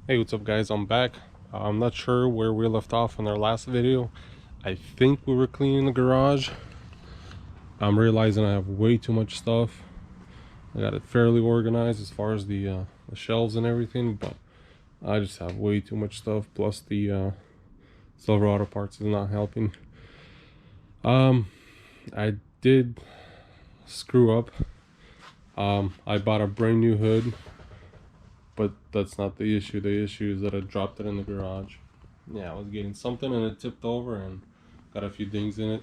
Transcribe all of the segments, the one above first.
Hey, what's up guys? I'm back. I'm not sure where we left off in our last video. I think we were cleaning the garage. I'm realizing I have way too much stuff. I got it fairly organized as far as the shelves and everything, but I just have way too much stuff, plus the Silverado parts is not helping. I did screw up. I bought a brand new hood, but that's not the issue. The issue is that I dropped it in the garage. Yeah, I was getting something and it tipped over and got a few dings in it.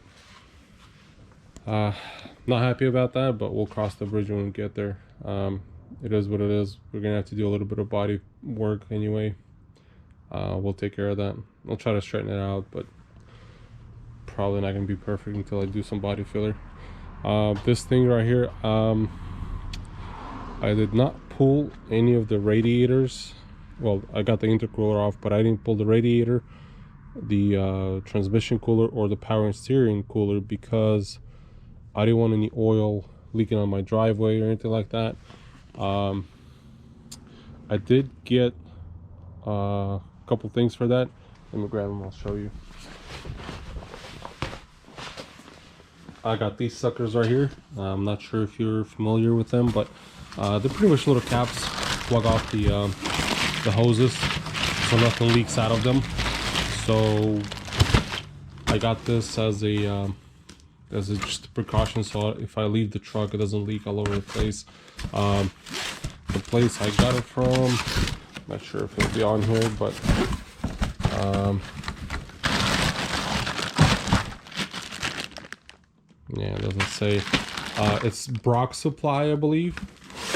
Not happy about that, but we'll cross the bridge when we get there. It is what it is. We're gonna have to do a little bit of body work anyway. We'll take care of that. I'll try to straighten it out, but probably not gonna be perfect until I do some body filler. This thing right here, I did not pull any of the radiators. Well, I got the intercooler off, but I didn't pull the radiator, the transmission cooler, or the power and steering cooler because I didn't want any oil leaking on my driveway or anything like that. I did get a couple things for that. Let me grab them, I'll show you. I got these suckers right here. I'm not sure if you're familiar with them, but they're pretty much little caps. Plug off the hoses so nothing leaks out of them. So I got this as a just a precaution, so if I leave the truck it doesn't leak all over the place. The place I got it from, not sure if it'll be on here, but yeah, it doesn't say. It's Brock Supply, I believe.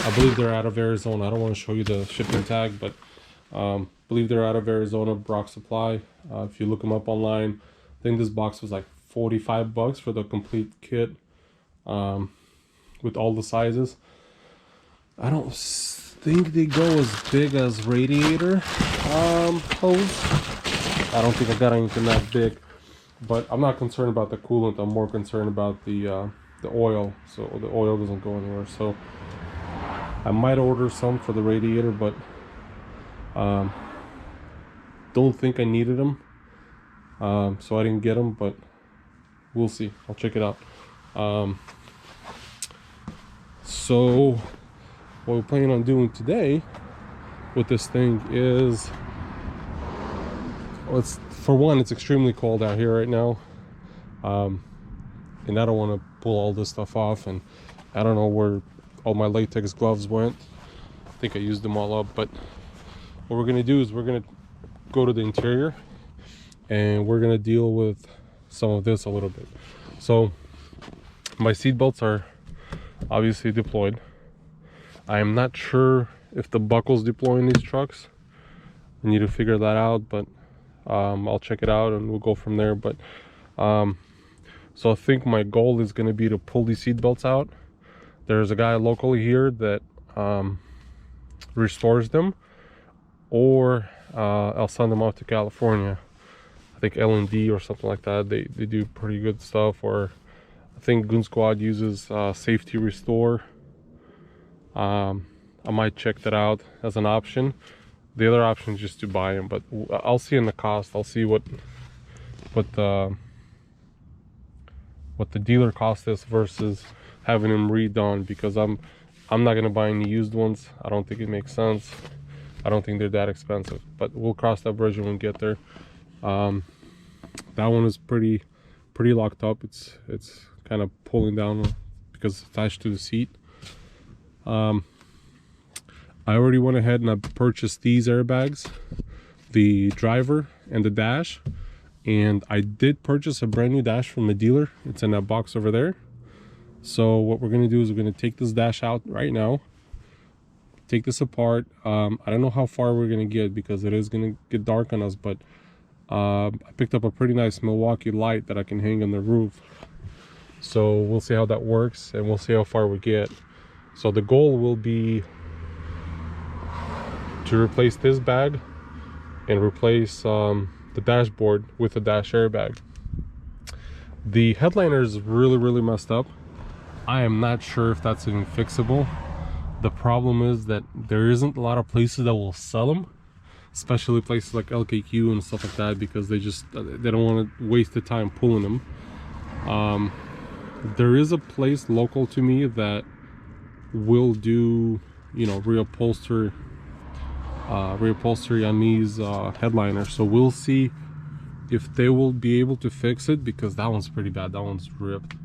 I believe they're out of Arizona. I don't want to show you the shipping tag, but believe they're out of Arizona, Brock Supply. If you look them up online, I think this box was like 45 bucks for the complete kit, with all the sizes. I don't think they go as big as radiator hose. I don't think I got anything that big, but I'm not concerned about the coolant. I'm more concerned about the oil, so the oil doesn't go anywhere. So I might order some for the radiator, but don't think I needed them, so I didn't get them, but we'll see. I'll check it out. So what we're planning on doing today with this thing is, well, for one, it's extremely cold out here right now, and I don't want to pull all this stuff off, and I don't know where all my latex gloves went. I think I used them all up, but what we're gonna do is we're gonna go to the interior and we're gonna deal with some of this a little bit. So my seat belts are obviously deployed. I am not sure if the buckles deploy in these trucks. I need to figure that out, but I'll check it out and we'll go from there. But so I think my goal is going to be to pull these seat belts out. There's a guy locally here that restores them, or I'll send them out to California. I think L&D or something like that. They do pretty good stuff. Or I think Goon Squad uses Safety Restore. I might check that out as an option. The other option is just to buy them, but I'll see in the cost. I'll see what the dealer cost is versus having them redone, because I'm not gonna buy any used ones. I don't think it makes sense. I don't think they're that expensive, but we'll cross that bridge when we get there. That one is pretty locked up. It's kind of pulling down because it's attached to the seat. I already went ahead and I purchased these airbags, the driver and the dash, and I did purchase a brand new dash from the dealer. It's in that box over there. So what we're gonna do is we're gonna take this dash out right now, take this apart. I don't know how far we're gonna get because it is gonna get dark on us, but I picked up a pretty nice Milwaukee light that I can hang on the roof. So we'll see how that works and we'll see how far we get. So the goal will be to replace this bag and replace the dashboard with a dash airbag. The headliner is really messed up. I am not sure if that's even fixable. The problem is that there isn't a lot of places that will sell them. especially places like LKQ and stuff like that, because they don't want to waste the time pulling them. There is a place local to me that will do, you know, reupholstery on these headliners, so we'll see if they will be able to fix it, because that one's pretty bad. That one's ripped.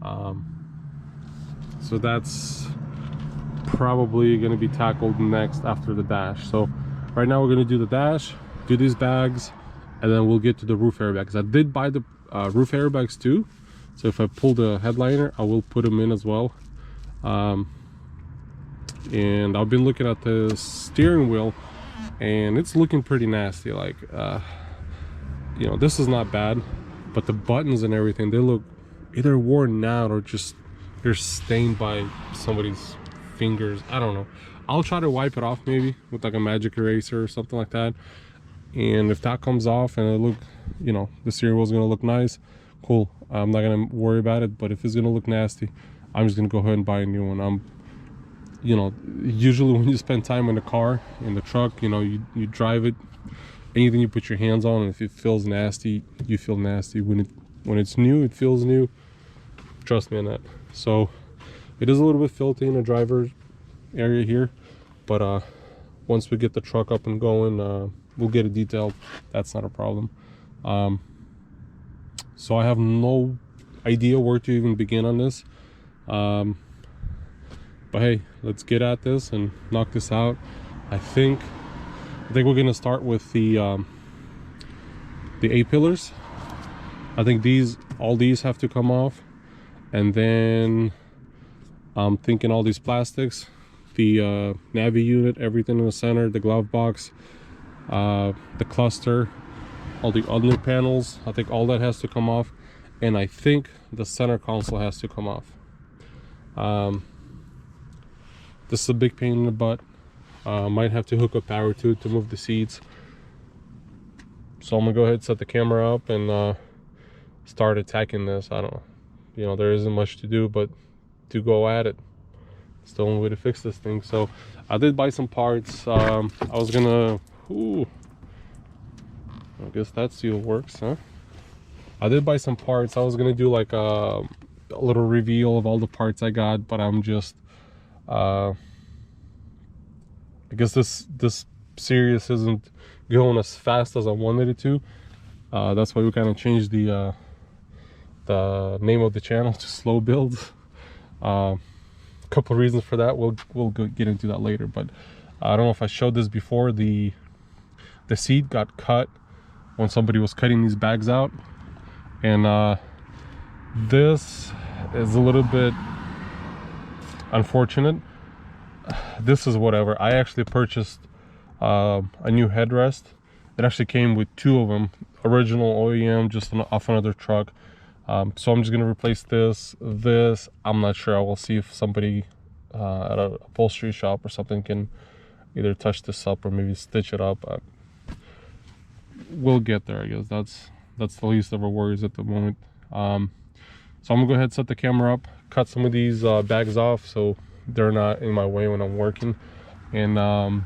So that's probably going to be tackled next after the dash. So right now we're going to do the dash, do these bags, and then we'll get to the roof airbags. I did buy the roof airbags too, so if I pull the headliner, I will put them in as well. And I've been looking at the steering wheel, and it's looking pretty nasty. Like, you know, this is not bad, but the buttons and everything, they look either worn out or just they're stained by somebody's fingers. I don't know. I'll try to wipe it off maybe with like a magic eraser or something like that, and if that comes off and it look, you know, the steering wheel's gonna look nice, cool. I'm not gonna worry about it. But if it's gonna look nasty, I'm just gonna go ahead and buy a new one. You know, usually when you spend time in the car, in the truck, you know, you drive it, anything you put your hands on, and if it feels nasty, you feel nasty. When it's new, it feels new. Trust me on that. So it is a little bit filthy in the driver's area here, but once we get the truck up and going, we'll get it detailed. That's not a problem. So I have no idea where to even begin on this, but hey, let's get at this and knock this out. I think we're gonna start with the A-pillars. I think all these have to come off, and then I'm thinking all these plastics, the Navi unit, everything in the center, the glove box, the cluster, all the under panels, I think all that has to come off, and I think the center console has to come off. This is a big pain in the butt. Might have to hook up power to it to move the seats. So I'm gonna go ahead and set the camera up and start attacking this. I don't know, you know, there isn't much to do but to go at it. It's the only way to fix this thing. So I did buy some parts. I was gonna, I guess that seal works, huh? I did buy some parts. I was gonna do like a little reveal of all the parts I got, but I'm just I guess this series isn't going as fast as I wanted it to. That's why we kind of changed the name of the channel to Slow Build. Couple of reasons for that. We'll get into that later. But I don't know if I showed this before. The seat got cut when somebody was cutting these bags out, and this is a little bit unfortunate. This is whatever. I actually purchased a new headrest. It actually came with two of them, original OEM, just off another truck. So I'm just gonna replace this. I'm not sure. I will see if somebody at a upholstery shop or something can either touch this up or maybe stitch it up. We'll get there, I guess. That's the least of our worries at the moment. So I'm gonna go ahead and set the camera up, cut some of these bags off so they're not in my way when I'm working, and I'm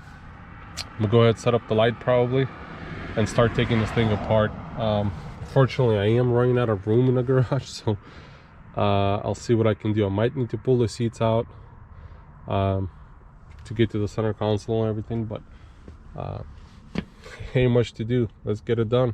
gonna go ahead and set up the light probably and start taking this thing apart. Fortunately, I am running out of room in the garage, so I'll see what I can do. I might need to pull the seats out to get to the center console and everything, but ain't much to do. Let's get it done.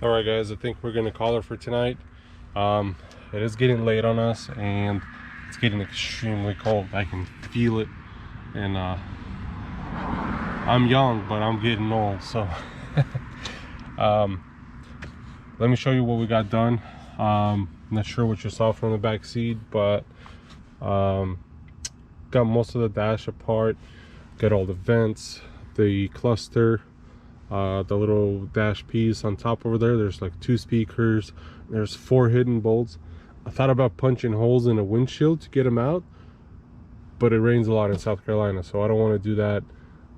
All right, guys, I think we're gonna call it for tonight. It is getting late on us, and it's getting extremely cold. I can feel it, and I'm young, but I'm getting old. So let me show you what we got done. Not sure what you saw from the back seat, but got most of the dash apart, got all the vents, the cluster, the little dash piece on top over there. There's like 2 speakers, there's 4 hidden bolts. I thought about punching holes in a windshield to get them out, but it rains a lot in South Carolina, so I don't want to do that.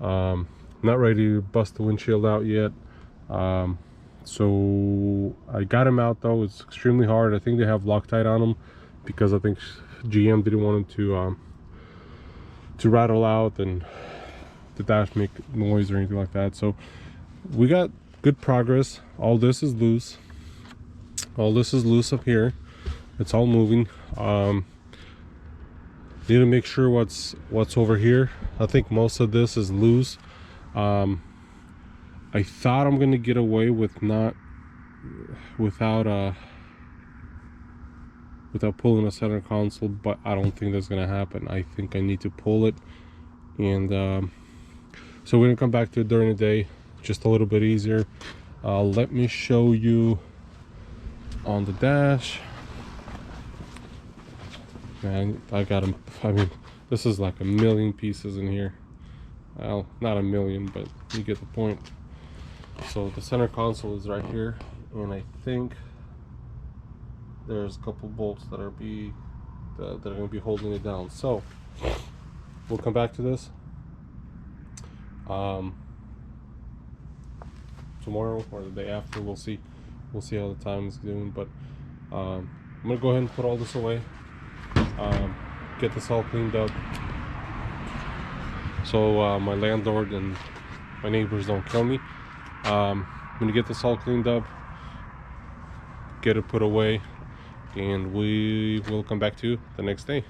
Not ready to bust the windshield out yet. So I got them out though. It's extremely hard. I think they have Loctite on them because I think GM didn't want them to rattle out and the dash make noise or anything like that. So we got good progress. All this is loose. All this is loose up here. It's all moving. Need to make sure what's over here. I think most of this is loose. I thought I'm gonna get away with without pulling a center console, but I don't think that's gonna happen. I think I need to pull it, and so we're gonna come back to it during the day, just a little bit easier. Let me show you on the dash. Man, I got them. I mean, this is like a million pieces in here. Well, not a million, but you get the point. So the center console is right here, and I think there's a couple bolts that are going to be holding it down. So we'll come back to this tomorrow or the day after. We'll see how the time is doing, but I'm gonna go ahead and put all this away, get this all cleaned up, so my landlord and my neighbors don't kill me. I'm gonna get this all cleaned up, get it put away, and we will come back to you the next day.